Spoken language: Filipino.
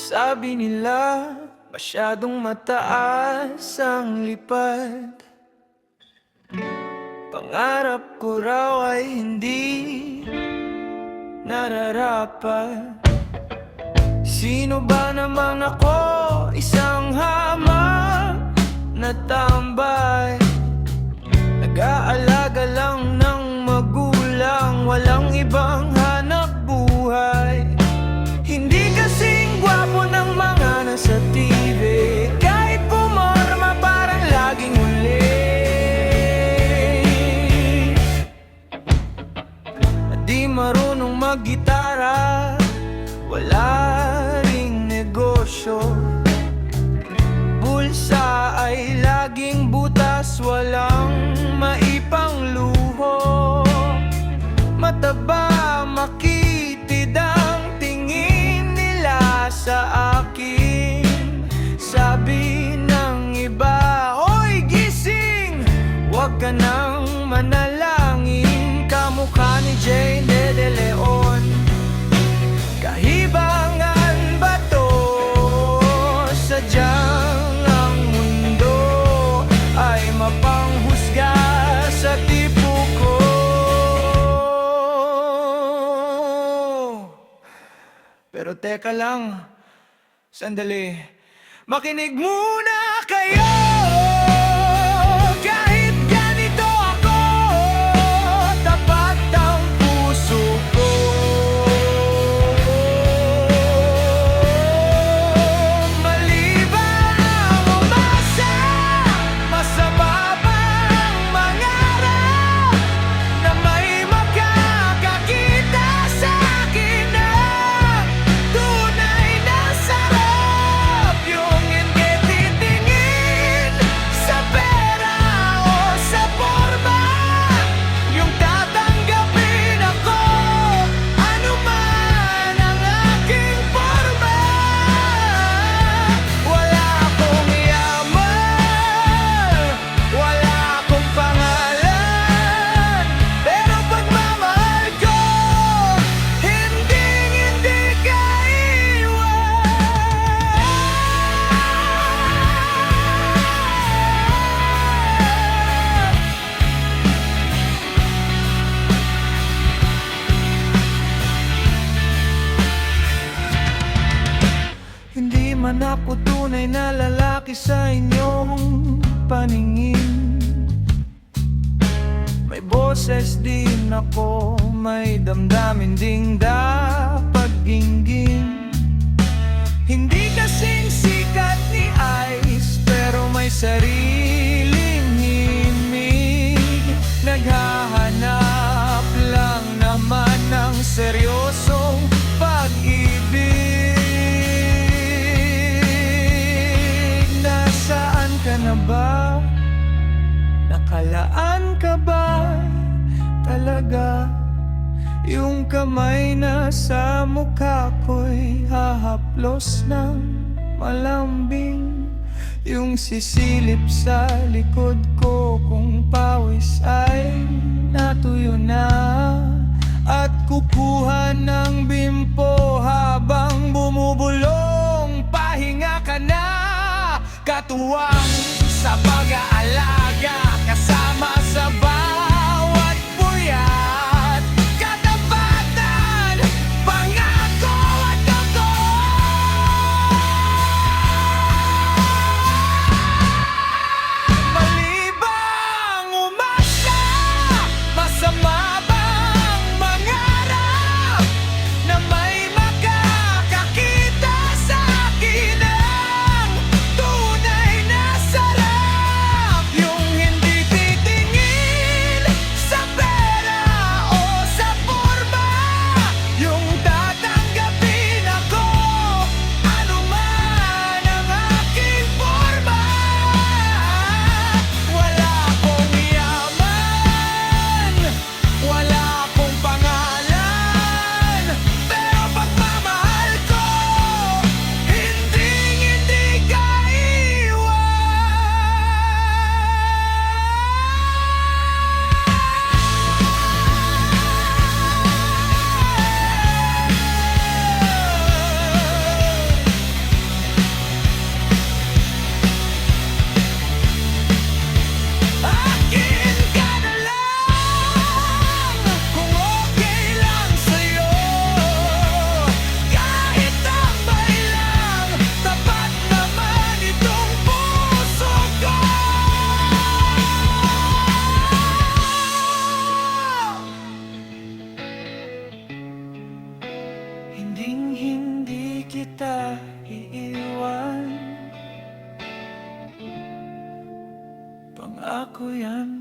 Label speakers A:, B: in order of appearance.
A: Sabi nila, masyadong mataas ang lipad. Pangarap ko raw ay hindi nararapat. Sino ba namang ako? Isang hamak na tambay, nag-aalaga lang ng magulang, walang ibang hanap buhay. Hindi kasing gwapo ng mga nasa TV, kahit pumorma parang laging huli. Di marunong mag-gitara, wala ring negosyo. Bulsa ay laging butas, walang maipang luho. Mataba, makitid ang tingin nila sa akin. Sabi ng iba, "Oy, gising! Huwag ka nang manalangin. Kamukha ni Jane de Leon. Kahibangan ba to? Sadyang ang mundo ay mapanghusga sa tipo ko." Pero teka lang, sandali, makinig muna kayo. Kahit ganito ako, tapat ang puso ko. Maliban ang umasa, masama bang mangarap na may makakakita sa akin ng tunay na sarap? Yung hindi titingin sa pera o sa forma, yung tatanggapin ako ano man ang aking forma. Wala akong yaman, wala akong pangalan, pero pagmamahal ko hindi ka iwan. Hindi man ako tunay na lalaki sa inyong paningin. May boses din ako, may damdamin ding dapat ginggin. Hindi kasing sikat ni Ice, pero may sariling himig. Naghahanap lang naman ng seryosong pag-ibig. Nasaan ka na ba? Nakalaan ka ba talaga? Yung kamay na sa mukha ko'y hahaplos ng malambing. Yung sisilip sa likod ko kung pawis ay natuyo na, at kukuha ng bimpo habang bumubulong. Pahinga ka na, katuwang sa pag-aalaga, kasama sa bawat puyat, katapatan, pangako at totoo. Malibang umasa, masama bang mangarap na may makakakita sa akin ng tunay na sarap? Yung kita iiwan. Pangako yan.